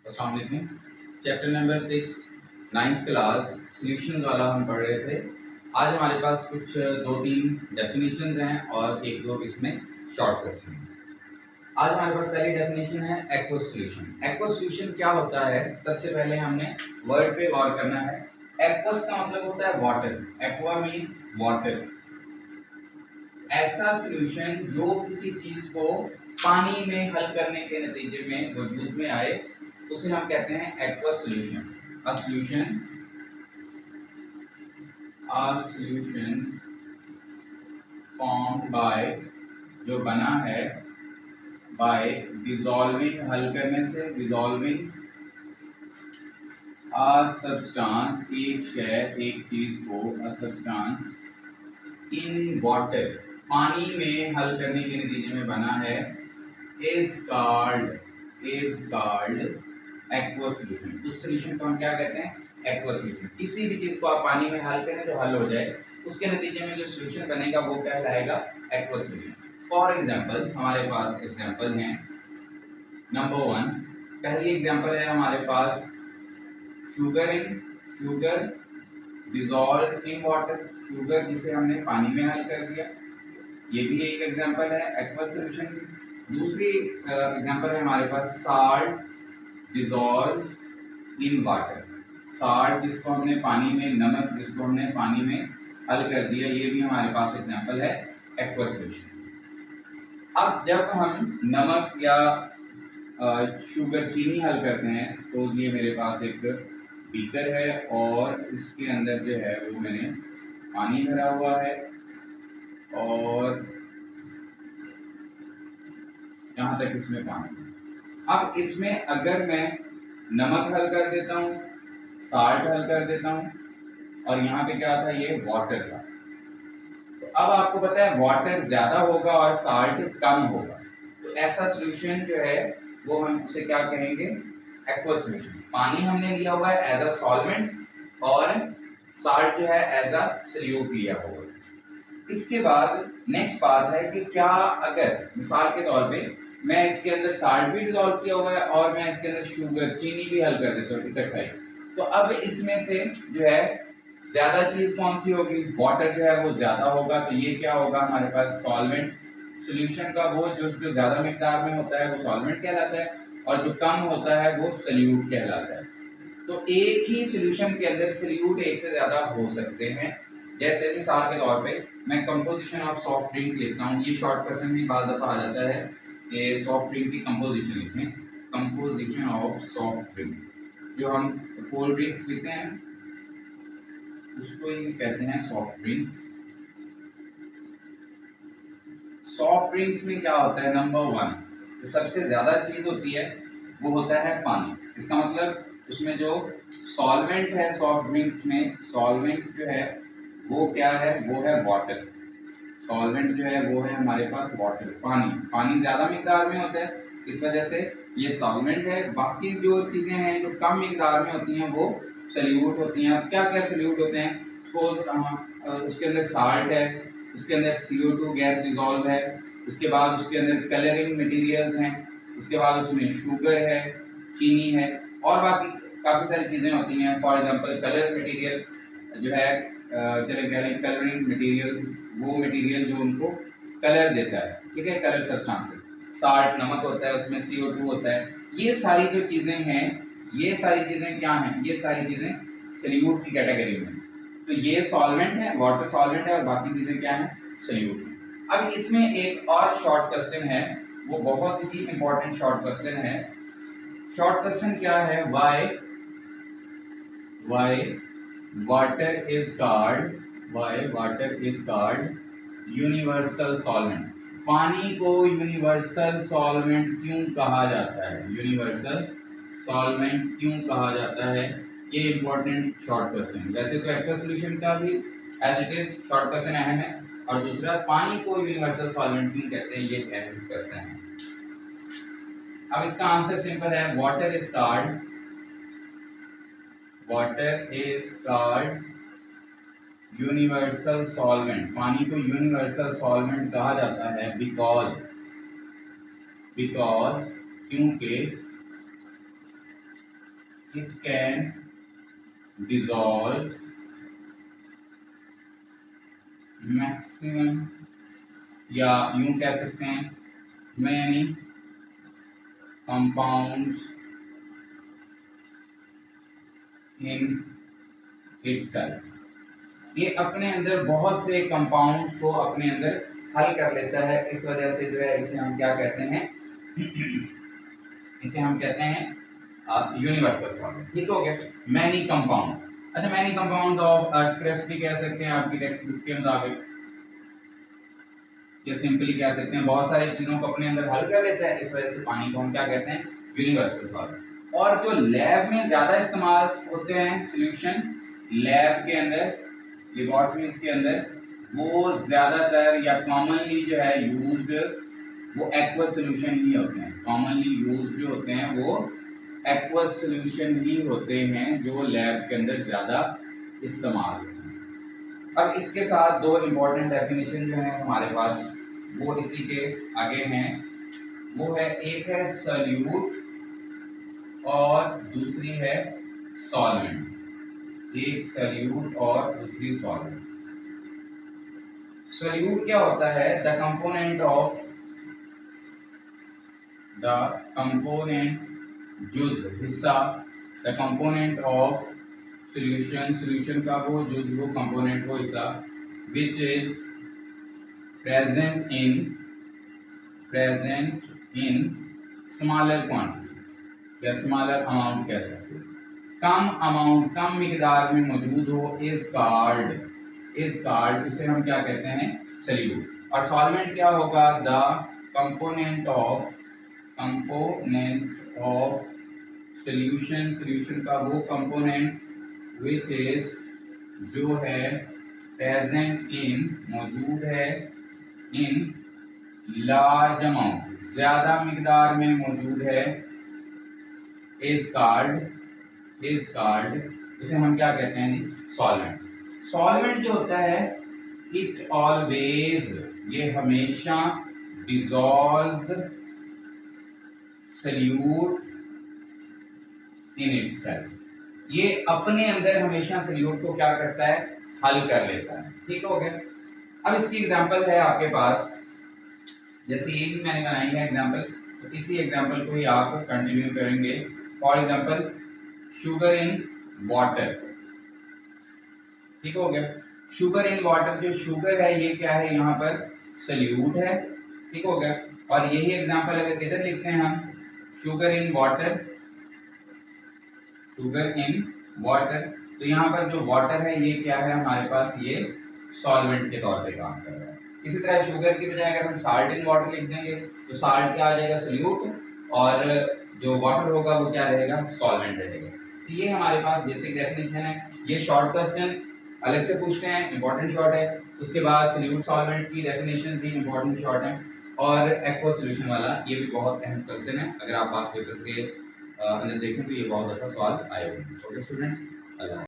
अस्सलाम वालेकुम। Chapter number 6 ninth class solution वाला हम पढ़ रहे थे। आज हमारे पास कुछ दो तीन डेफिनेशंस हैं और एक दो इसमें शॉर्ट क्वेश्चन हैं। आज हमारे पास पहली डेफिनेशन है एक्वस सॉल्यूशन। एक्वस सॉल्यूशन क्या होता है, सबसे पहले हमने वर्ड पे गौर करना है। एक्वस का मतलब होता है वाटर। Aqua mean water. ऐसा सॉल्यूशन जो किसी चीज को पानी में हल करने के नतीजे में वजूद में आए उसे हम कहते हैं aqueous solution. A solution formed by, जो बना है बाय डिसॉल्विंग, हल करने से, डिसॉल्विंग अ सब्सटेंस, एक शय, एक चीज को, अ सब्सटेंस इन वाटर, पानी में हल करने के नतीजे में बना है, इज कॉल्ड एक्वस सॉल्यूशन। उस सॉल्यूशन को हम क्या कहते हैं? Aqueous solution. किसी भी चीज को आप पानी में हल करें जो हल हो जाए, उसके नतीजे में जो सॉल्यूशन बनेगा वो कहलाएगा एक्वस सॉल्यूशन। फॉर एग्जांपल हमारे पास एग्जांपल हैं। नंबर 1, पहली एग्जांपल है हमारे पास sugar dissolve in water. Sugar जिसे हमने पानी में हल कर दिया, ये भी एक एग्जांपल है एक्वस सॉल्यूशन की। दूसरी एग्जांपल है हमारे पास salt dissolve in water. Salt जिसको हमने पानी में, नमक जिसको हमने पानी में हल कर दिया, ये भी हमारे पास एग्जांपल है एक्वस सॉल्यूशन। अब जब हम नमक या शुगर, चीनी हल करते हैं, सपोज ये मेरे पास एक बीकर है और इसके अंदर जो है वो मैंने पानी भरा हुआ है और यहाँ तक इसमें पानी। अब इसमें अगर मैं नमक हल कर देता हूँ, साल्ट हल कर देता हूँ, और यहाँ पे क्या था, ये वाटर था, तो अब आपको पता है वाटर ज्यादा होगा और साल्ट कम होगा, तो ऐसा सॉल्यूशन जो है वो हम उसे क्या कहेंगे? Aqueous solution. पानी हमने लिया हुआ है एज अ सॉल्वेंट और साल्ट जो है एज अ सॉल्यूट लिया हुआ है। इसके बाद नेक्स्ट बात है कि क्या अगर मिसाल के तौर पे मैं इसके अंदर साल्ट भी डिसॉल्व किया हुआ है और मैं इसके अंदर शुगर, चीनी भी हल कर देता हूँ इकट्ठा ही, तो अब इसमें से जो है ज्यादा चीज कौन सी होगी? वाटर जो है वो ज्यादा होगा, तो ये क्या होगा हमारे पास? सॉल्वेंट। सॉल्यूशन का वो जो ज्यादा मिकदार में होता है वो सॉल्वेंट कहलाता है और जो कम होता है वो सॉल्यूट कहलाता है। तो एक ही सॉल्यूशन के अंदर सॉल्यूट एक से ज्यादा हो सकते हैं। जैसे मिसाल के तौर पे मैं कंपोजिशन ऑफ सॉफ्ट ड्रिंक लिखता हूँ, ये शॉर्ट क्वेश्चन भी बार दफा आ जाता है कि सॉफ्ट ड्रिंक की कंपोजिशन लिखें। कंपोजिशन ऑफ सॉफ्ट ड्रिंक, जो हम कोल्ड ड्रिंक्स पीते हैं उसको ही कहते हैं सॉफ्ट ड्रिंक्स। सॉफ्ट ड्रिंक्स में क्या होता है? नंबर 1, जो सबसे ज्यादा चीज होती है वो होता है पानी। इसका मतलब उसमें जो सॉल्वेंट है सॉफ्ट ड्रिंक्स में, सॉल्वेंट जो है वो क्या है? वो है वाटर। सॉल्वेंट जो है वो है हमारे पास वाटर, पानी। पानी ज्यादा मिकदार में होता है, इस वजह से ये सॉल्वेंट है। बाकी जो चीजें हैं जो कम मिकदार में होती हैं वो सॉल्यूट होती हैं। अब क्या क्या सॉल्यूट होते हैं? सपोज उसके अंदर साल्ट है, उसके अंदर CO2 गैस डिजॉल्व है, उसके बाद उसके अंदर कलरिंग मटेरियल्स हैं, उसके बाद उसमें शुगर है, चीनी है, और बाकी काफ़ी सारी चीज़ें होती हैं। फॉर एग्जांपल कलर मटेरियल जो है, चले कह लें कलरिंग मटेरियल, वो मटेरियल जो उनको कलर देता है, ठीक है, कलर सब्सटेंस। साल्ट नमक होता है, उसमें CO2 होता है। ये सारी जो चीज़ें हैं, ये सारी चीज़ें क्या हैं? ये सारी चीज़ें सॉल्यूट की कैटेगरी में। तो ये सॉल्वेंट है, वाटर सॉल्वेंट है, और बाकी चीज़ें क्या हैं? सॉल्यूट है। अब इसमें एक और शॉर्ट क्वेश्चन है, वो बहुत ही इंपॉर्टेंट शॉर्ट क्वेश्चन है। शॉर्ट क्वेश्चन क्या है? Y water is called universal solvent. पानी को यूनिवर्सल सॉल्वेंट क्यों कहा जाता है? यूनिवर्सल सॉल्वेंट क्यों कहा जाता है? ये इंपॉर्टेंट शॉर्ट क्वेश्चन। वैसे तो एक्वस सॉल्यूशन का भी as it is short question अहम है, और दूसरा पानी को यूनिवर्सल सॉल्वेंट क्यों कहते हैं, ये अहम क्वेश्चन है। अब इसका आंसर सिंपल है, water is called universal solvent. पानी को यूनिवर्सल सॉल्वेंट कहा जाता है बिकॉज क्योंकि इट कैन डिसॉल्व मैक्सिमम, या यूं कह सकते हैं मैनी कंपाउंड्स इन इटसेल्फ। ये अपने अंदर बहुत से कंपाउंड्स को अपने अंदर हल कर लेता है, इस वजह से जो है इसे हम क्या कहते हैं, इसे हम कहते हैं यूनिवर्सल सॉल्वेंट। ठीक हो गया, मैनी कंपाउंड। अच्छा, many compound of earth crust भी कह सकते हैं आपकी टेक्स्ट बुक के मुताबिक, या सिंपली कह सकते हैं बहुत सारी चीजों को अपने अंदर हल कर लेता है, इस वजह से पानी को हम क्या कहते हैं, यूनिवर्सल सॉल्वेंट। और जो लैब में ज्यादा इस्तेमाल होते हैं सॉल्यूशन, लैब के अंदर, लेबोरेटरीज के अंदर, वो ज्यादातर या कॉमनली जो है यूज्ड वो एक्वस सॉल्यूशन ही होते हैं। कॉमनली यूज्ड जो होते हैं वो एक्वस सॉल्यूशन ही होते हैं, जो लैब के अंदर ज्यादा इस्तेमाल होते हैं। अब इसके साथ दो इम्पोर्टेंट डेफिनेशन जो है हमारे पास वो इसी के आगे हैं, वो है एक है सॉल्यूट और दूसरी है सॉल्वेंट। एक सॉल्यूट और दूसरी सॉल्वेंट। सॉल्यूट क्या होता है, द कंपोनेंट जुज हिस्सा, द कंपोनेंट ऑफ सॉल्यूशन का वो जुज, वो कंपोनेंट, वो हिस्सा, which is present in smaller quantity या स्मॉलर अमाउंट कह सकते हो, कम अमाउंट, कम मिकदार में मौजूद हो, इज कॉल्ड, उसे हम क्या कहते हैं, सॉल्यूट। और सॉल्वेंट क्या होगा, द कंपोनेंट ऑफ सॉल्यूशन का वो कंपोनेंट विच इज, जो है, प्रेजेंट इन, मौजूद है, इन लार्ज अमाउंट, ज्यादा मिकदार में मौजूद है, इज कॉल्ड, उसे हम क्या कहते हैं, सॉल्वेंट। सॉल्वेंट जो होता है, इट ऑलवेज, ये हमेशा, डिसॉल्व्स सॉल्यूट इन इटसेल्फ, ये अपने अंदर हमेशा सॉल्यूट को क्या करता है, हल कर लेता है। ठीक हो गया। अब इसकी एग्जांपल है आपके पास, जैसे ये भी मैंने बनाई है एग्जांपल, तो इसी एग्जांपल को ही आप कंटिन्यू करेंगे। For example sugar in water. ठीक हो गया, शुगर इन वाटर, जो शुगर है ये क्या है, यहाँ पर सॉल्यूट है। ठीक हो गया। और यही एग्जांपल अगर इधर लिखते हैं हम, शुगर इन वाटर, तो यहाँ पर जो वाटर है ये क्या है हमारे पास, ये सॉल्वेंट के तौर पे काम कर रहा है। इसी तरह शुगर की बजाय अगर हम साल्ट इन वाटर लिख देंगे तो साल्ट क्या आ जाएगा, सॉल्यूट, और जो वाटर होगा वो क्या रहेगा, सॉल्वेंट रहेगा। तो ये हमारे पास बेसिक डेफिनेशन है। ये शॉर्ट क्वेश्चन अलग से पूछते हैं, इंपॉर्टेंट शॉर्ट है। उसके बाद सॉल्यूट सॉल्वेंट की डेफिनेशन भी इंपॉर्टेंट शॉर्ट है, और एक्वा सॉल्यूशन वाला ये भी बहुत अहम क्वेश्चन है। अगर आप पास पेपर के अंदर देखें तो ये बहुत अच्छा सवाल आए होंगे। ओके स्टूडेंट्स, अल्लाह।